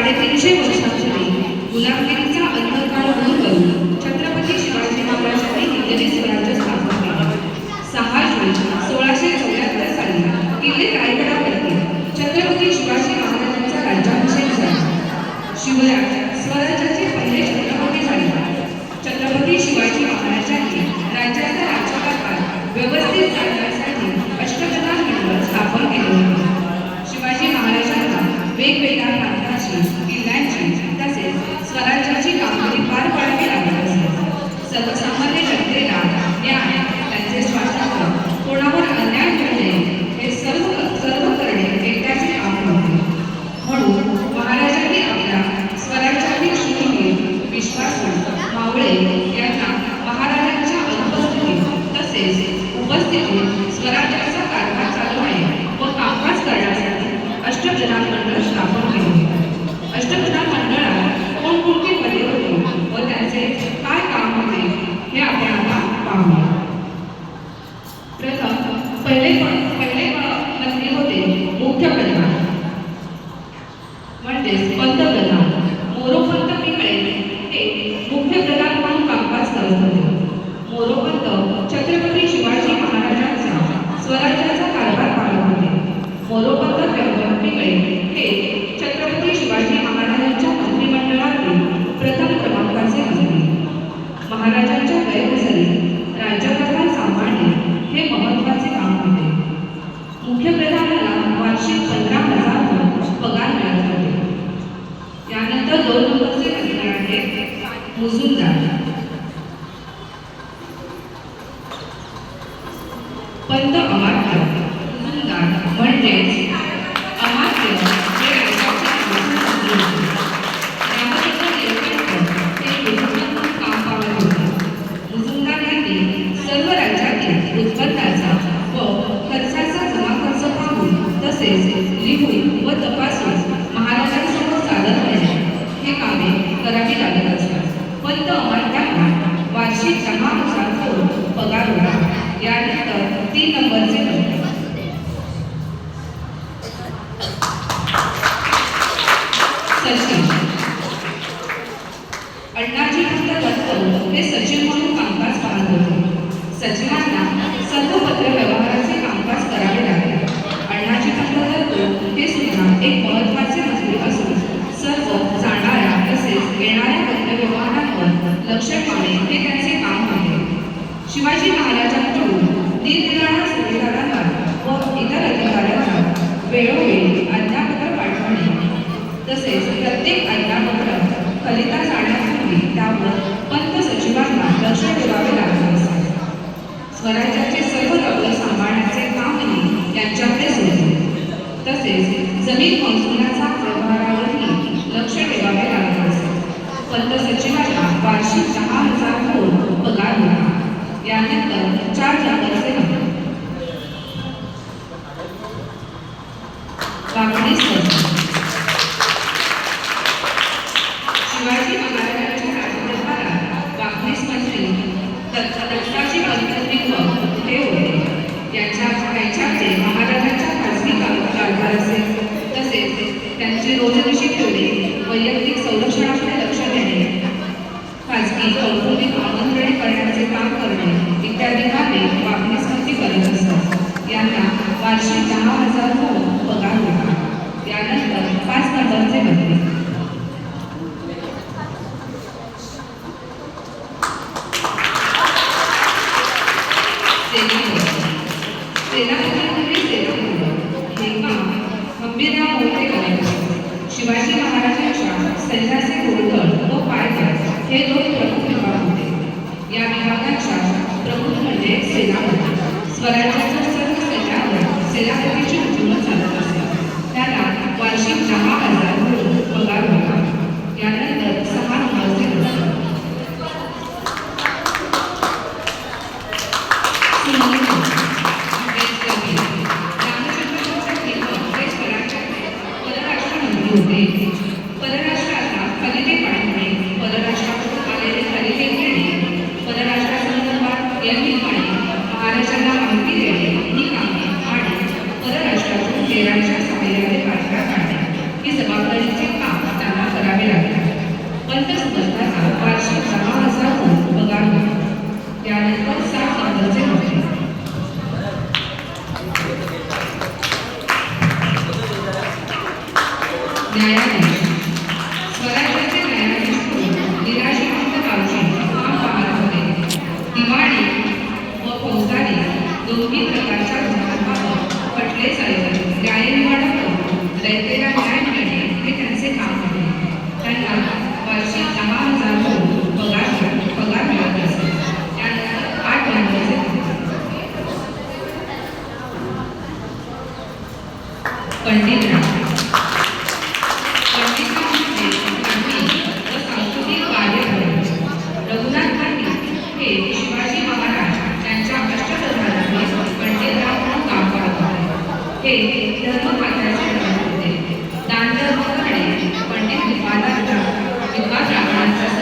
350 वर्षांपूर्वी गुलामगिरीचा अंधकार दूर करून छत्रपती शिवाजी महाराजांनी हिंदवी स्वराज्य स्थापन केले. 6 जून 1674 साली किल्ले रायगडावरती छत्रपती शिवाजी महाराजांचा राज्याभिषेक झाला. शिवराज स्वराज्याचे पहिले छत्रपती झाले. छत्रपती शिवाजी महाराजांनी राज्याचा राज्यकारभार व्यवस्थित चालवण्यासाठी अष्टप्रधान मंडळ स्थापन केले होते. शिवाजी महाराजांना वेगवेगळ्या प्रांताची, किल्ल्यांची तसेच स्वराज्याची कामगिरी पार पाडावी लागत असे. सर्वसामान्य जनतेला न्याय, त्यांचे स्वातंत्र्य, कोणावर अन्याय होऊ नये हे सर्व करणे एकट्याचे काम नव्हते. म्हणून महाराजांनी आपल्या स्वराज्यातील शूरवीर, विश्वासू मावळे यांना महाराजांच्या अनुपस्थितीत तसेच उपस्थितीत स्वराज्याचा कारभार चालवणे व कामकाज करण्यासाठी अष्टप्रधान मंडळ स्थापन केले. अष्टप्रधान मंडळात कोणकोणती पदे होती व त्यांचे काय काम होते हे आपण आता पाहूया. प्रथम पहिले मंत्री होते मुख्य प्रधान म्हणजेच पंतप्रधान. मोरोपंत पिंगळे हे मुख्य प्रधान म्हणून कामकाज करत होते. मोरोपंत छत्रपती शिवाजी महाराजांचा स्वराज्याचा कारभार पाहत होते. मोरोपंत पिंगळे हे छत्रपती शिवाजी महाराजांच्या मंत्रिमंडळातील प्रथम क्रमांकाचे मंत्री. महाराजांच्या गैरहजेरी राज्यकारभार सांभाळणे हे महत्त्वाचे काम होते. मुख्य प्रधानाला वार्षिक 15,000 पगार मिळत होते. यानंतर 2 नंबरचे मंत्री आहेत मुजुमदार. पंत अमात्य. मुजुमदार म्हणजेच अमात्य हे राज्याचे मंत्री होते. रामचंद्र निळकंठ हे मुजुमदार काम पाहत होते. मुजुमदार यांनी सर्व राज्यातील उत्पन्नाचा व खर्चाचा जमा खर्च पाहून तसेच लिहून व तपासून महाराजांसमोर सादर करणे हे कामे करावी लागत असतात. पंत अमात्यांना वार्षिक 10,000 पगार होता. यानंतर 3 नंबरचे मंत्री सचिव. अण्णाजी दत्त हे सचिव म्हणून कामकाज पाहत होते. सचिवांना सर्व पत्र व्यवहाराचे कामकाज करावे लागले. अण्णाजी दत्त हे सुद्धा एक महत्त्वाचे मंत्री असून सर्व जाणाऱ्या तसेच येणाऱ्या पत्र व्यवहारांवर लक्ष ठेवणे हे त्यांचे काम होते. शिवाजी महाराजांकडून निरनिराळ्या सुभेदारांना व इतर अधिकाऱ्यांना वेळोवेळी आज्ञापत्र पाठवणे तसेच प्रत्येक आज्ञापत्र फलिता जाण्यापूर्वी त्यावर पंत सचिवांना लक्ष ठेवावे लागत असे. स्वराज्याचे सर्व दौलत सांभाळण्याचे कामही यांच्याकडेच होते. तसेच जमीन महसुलाचा व्यवहारावरही लक्ष ठेवावे लागत असे. पंत सचिवांना वार्षिक 10,000 पगार होता. यानंतर 4 नंबरचे मंत्री वाघणीस. शिवाजी महाराजांच्या राज्यकारभारात वाघणीस मंत्री दत्ताजी पंतत्व हे होते. त्यांच्याकडे महाराजांच्या खाजगी कारभाराचे तसेच त्यांची रोजनिशी ठेवणे, वैयक्तिक संरक्षणाकडे लक्ष देणे, खाजगी कौटुंबिक आमंत्रणे करण्याचे काम करणे इत्यादी कामे वाघणीस मंत्री करत असतात. यांना वार्षिक 10,000 पगार होता. यानंतर 5 नंबरचे मंत्री शिवाजी महाराजांच्या सैन्याचे घोडदळ व पायदळ हे 2 प्रमुख विभाग होते. या विभागाच्या प्रमुख म्हणजे सेनापती. स्वराज्याच्या सर्व सैन्यावर सेनापतीची हुकूमत चालत असते. त्याला वार्षिक 10,000 पगार होता. यानंतर 6 नंबरचे परराष्ट्राला खलिते पाठवणे, परराष्ट्रातून आलेले खलिते घेणे, परराष्ट्रासंदर्भात नियमितपणे महाराजांना माहिती देणे ही कामे आणि परराष्ट्रातून केरळच्या सहाय्याने पाठवा काढणे ही जबाबदारीचे काम त्यांना पंत समजताना वार्षिक 10,000 पगार होता. त्यानंतर 7 नंबरचे होते. न्यायाधीश स्वराज्याचे न्यायाधीश निराश्रित गावचे काम पाहत होते. दिवाणी व फौजदारी दोन्ही प्रकारच्या गुन्ह्यांबाबत खटले चालवले. न्यायनिवाडा करून दैतेला न्याय मिळणे हे त्यांचे काम होते. त्यांना वार्षिक 10,000 पगार मिळत असे. त्यानंतर 8 नंबरचे पंडितराव रघुनाथ गांधी हे शिवाजी महाराज यांच्या अष्टप्रधानांनी पंडितराव म्हणून काम करत होते. हे धर्मपात्राचे होते. दानधर्म करणे, पंडित विवादाचा राखण्याचा